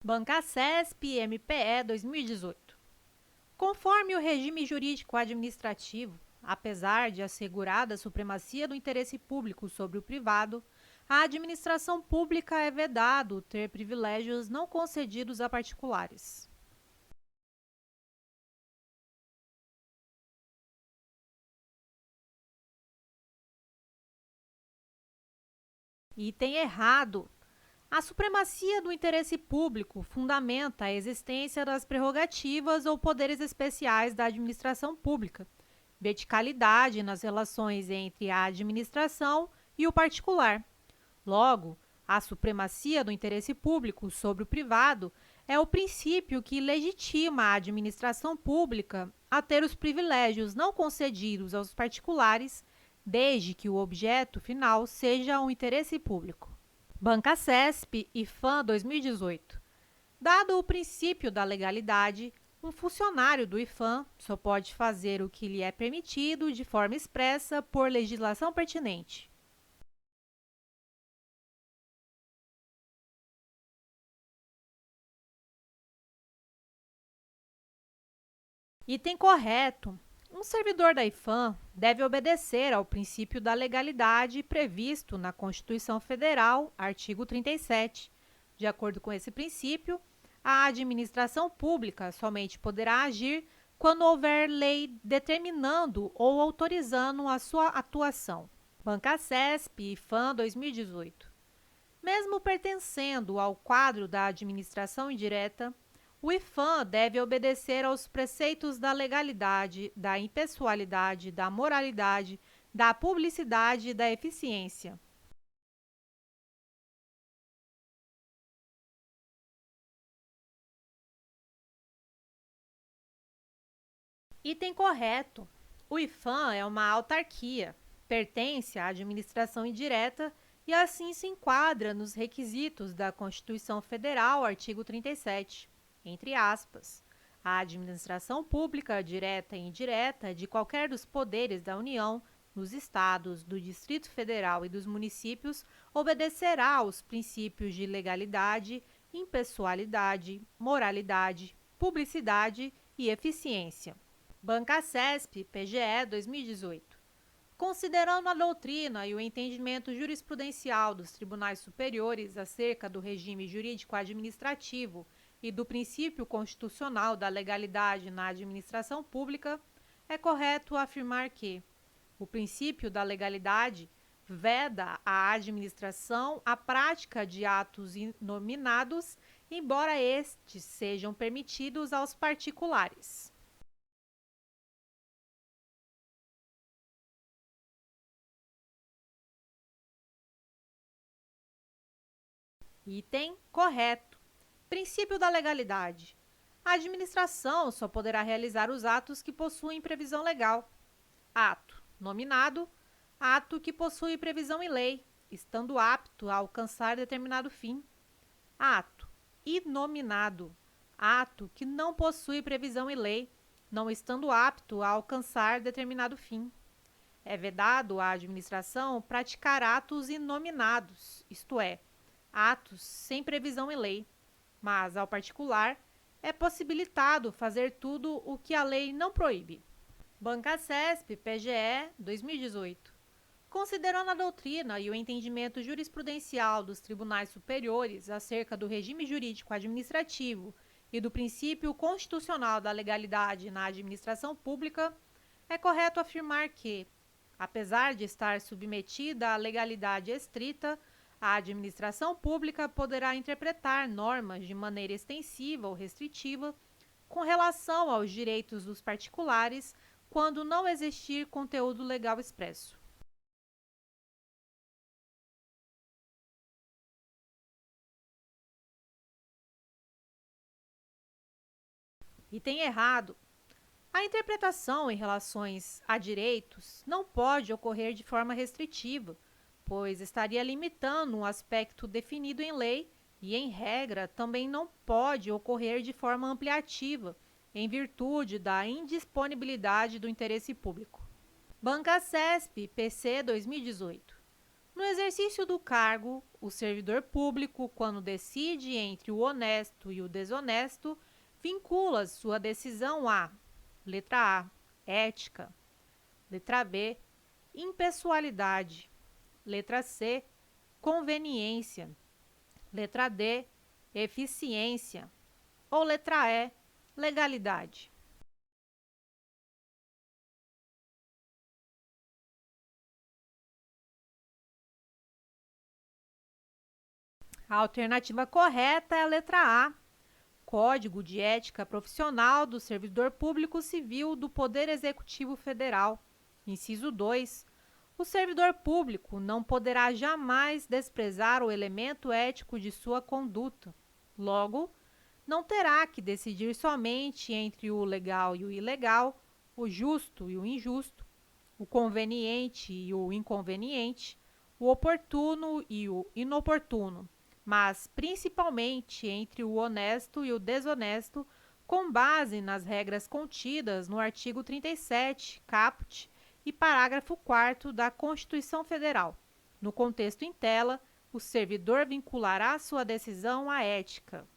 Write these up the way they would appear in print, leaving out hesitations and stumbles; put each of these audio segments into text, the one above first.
Bancasesp MPE 2018. Conforme o regime jurídico administrativo, apesar de assegurada a supremacia do interesse público sobre o privado, a administração pública é vedado ter privilégios não concedidos a particulares. Item errado. A supremacia do interesse público fundamenta a existência das prerrogativas ou poderes especiais da administração pública, verticalidade nas relações entre a administração e o particular. Logo, a supremacia do interesse público sobre o privado é o princípio que legitima a administração pública a ter os privilégios não concedidos aos particulares, desde que o objeto final seja o interesse público. Bancasesp IFAM 2018. Dado o princípio da legalidade, um funcionário do IFAM só pode fazer o que lhe é permitido de forma expressa por legislação pertinente. Item correto. Um servidor da IFAM deve obedecer ao princípio da legalidade previsto na Constituição Federal, artigo 37. De acordo com esse princípio, a administração pública somente poderá agir quando houver lei determinando ou autorizando a sua atuação. Bancasesp IFAM 2018. Mesmo pertencendo ao quadro da administração indireta, o IFAM deve obedecer aos preceitos da legalidade, da impessoalidade, da moralidade, da publicidade e da eficiência. Item correto. O IFAM é uma autarquia, pertence à administração indireta e assim se enquadra nos requisitos da Constituição Federal, artigo 37. Entre aspas, a administração pública, direta e indireta, de qualquer dos poderes da União, nos estados, do Distrito Federal e dos municípios, obedecerá aos princípios de legalidade, impessoalidade, moralidade, publicidade e eficiência. Bancasesp PGE 2018. Considerando a doutrina e o entendimento jurisprudencial dos tribunais superiores acerca do regime jurídico-administrativo e do princípio constitucional da legalidade na administração pública, é correto afirmar que o princípio da legalidade veda à administração a prática de atos inominados, embora estes sejam permitidos aos particulares. Item correto. Princípio da legalidade. A administração só poderá realizar os atos que possuem previsão legal. Ato nominado, ato que possui previsão em lei, estando apto a alcançar determinado fim. Ato inominado, ato que não possui previsão em lei, não estando apto a alcançar determinado fim. É vedado à administração praticar atos inominados, isto é, atos sem previsão em lei, mas, ao particular, é possibilitado fazer tudo o que a lei não proíbe. Bancasesp PGE 2018. Considerando a doutrina e o entendimento jurisprudencial dos tribunais superiores acerca do regime jurídico administrativo e do princípio constitucional da legalidade na administração pública, é correto afirmar que, apesar de estar submetida à legalidade estrita, a administração pública poderá interpretar normas de maneira extensiva ou restritiva com relação aos direitos dos particulares quando não existir conteúdo legal expresso. Item errado. A interpretação em relações a direitos não pode ocorrer de forma restritiva, pois estaria limitando um aspecto definido em lei e, em regra, também não pode ocorrer de forma ampliativa, em virtude da indisponibilidade do interesse público. Bancasesp PC 2018. No exercício do cargo, o servidor público, quando decide entre o honesto e o desonesto, vincula sua decisão a: letra A, ética; letra B, impessoalidade; letra C, conveniência; letra D, eficiência; ou letra E, legalidade. A alternativa correta é a letra A, Código de Ética Profissional do Servidor Público Civil do Poder Executivo Federal. Inciso 2. O servidor público não poderá jamais desprezar o elemento ético de sua conduta. Logo, não terá que decidir somente entre o legal e o ilegal, o justo e o injusto, o conveniente e o inconveniente, o oportuno e o inoportuno, mas principalmente entre o honesto e o desonesto, com base nas regras contidas no artigo 37, caput, e parágrafo 4º da Constituição Federal. No contexto em tela, o servidor vinculará sua decisão à ética.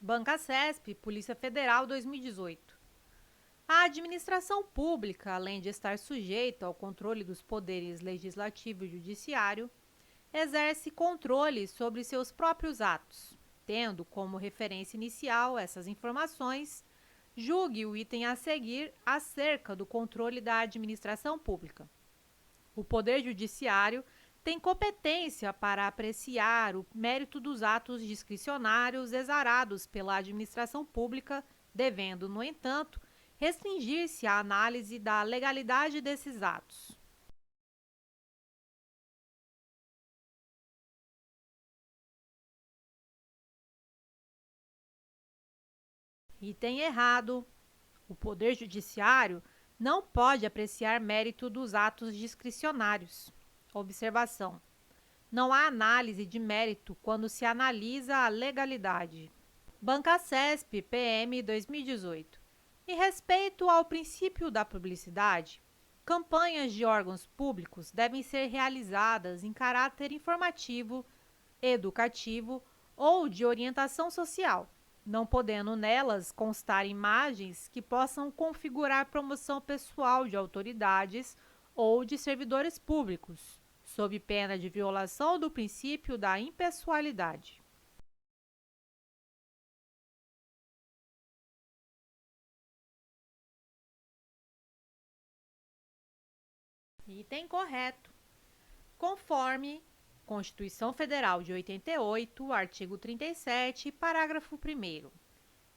Bancasesp, Polícia Federal, 2018. A administração pública, além de estar sujeita ao controle dos poderes legislativo e judiciário, exerce controle sobre seus próprios atos, tendo como referência inicial essas informações. Julgue o item a seguir acerca do controle da administração pública. O Poder Judiciário tem competência para apreciar o mérito dos atos discricionários exarados pela administração pública, devendo, no entanto, restringir-se à análise da legalidade desses atos. Item errado. O Poder Judiciário não pode apreciar mérito dos atos discricionários. Observação: não há análise de mérito quando se analisa a legalidade. Bancasesp, PM 2018. Em respeito ao princípio da publicidade, campanhas de órgãos públicos devem ser realizadas em caráter informativo, educativo ou de orientação social, não podendo nelas constar imagens que possam configurar promoção pessoal de autoridades ou de servidores públicos, sob pena de violação do princípio da impessoalidade. Item correto. Conforme Constituição Federal de 88, artigo 37, parágrafo 1º,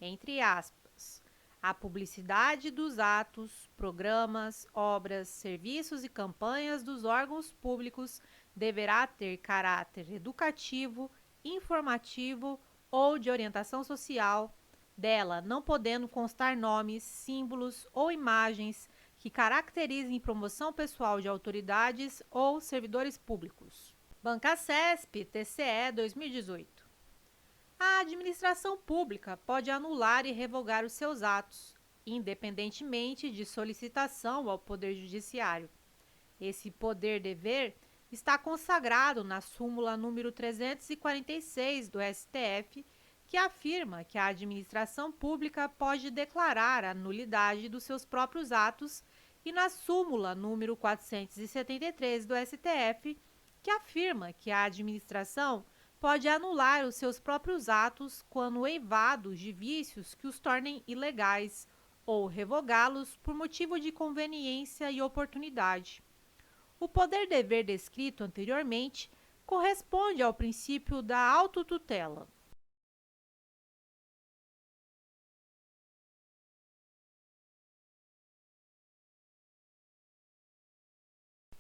entre aspas, a publicidade dos atos, programas, obras, serviços e campanhas dos órgãos públicos deverá ter caráter educativo, informativo ou de orientação social, dela não podendo constar nomes, símbolos ou imagens que caracterizem promoção pessoal de autoridades ou servidores públicos. Bancasesp, TCE 2018. A administração pública pode anular e revogar os seus atos, independentemente de solicitação ao Poder Judiciário. Esse poder-dever está consagrado na súmula número 346 do STF, que afirma que a administração pública pode declarar a nulidade dos seus próprios atos, e na súmula número 473 do STF, que afirma que a administração pode anular os seus próprios atos quando eivados de vícios que os tornem ilegais ou revogá-los por motivo de conveniência e oportunidade. O poder-dever descrito anteriormente corresponde ao princípio da autotutela.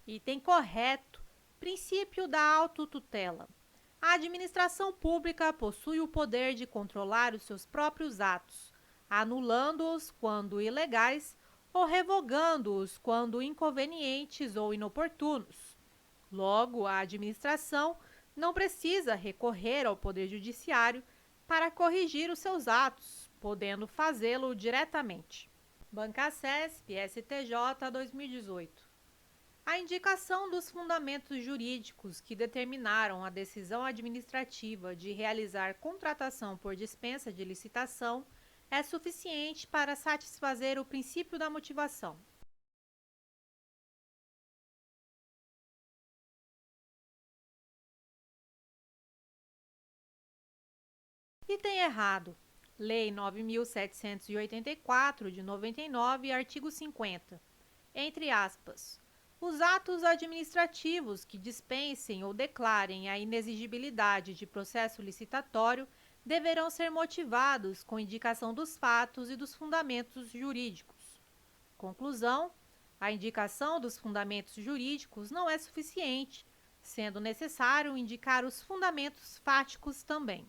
Item correto. Princípio da autotutela. A administração pública possui o poder de controlar os seus próprios atos, anulando-os quando ilegais ou revogando-os quando inconvenientes ou inoportunos. Logo, a administração não precisa recorrer ao Poder Judiciário para corrigir os seus atos, podendo fazê-lo diretamente. Bancasesp, STJ 2018. A indicação dos fundamentos jurídicos que determinaram a decisão administrativa de realizar contratação por dispensa de licitação é suficiente para satisfazer o princípio da motivação. Item errado. Lei 9.784, de 99, artigo 50. Entre aspas. Os atos administrativos que dispensem ou declarem a inexigibilidade de processo licitatório deverão ser motivados com indicação dos fatos e dos fundamentos jurídicos. Conclusão: a indicação dos fundamentos jurídicos não é suficiente, sendo necessário indicar os fundamentos fáticos também.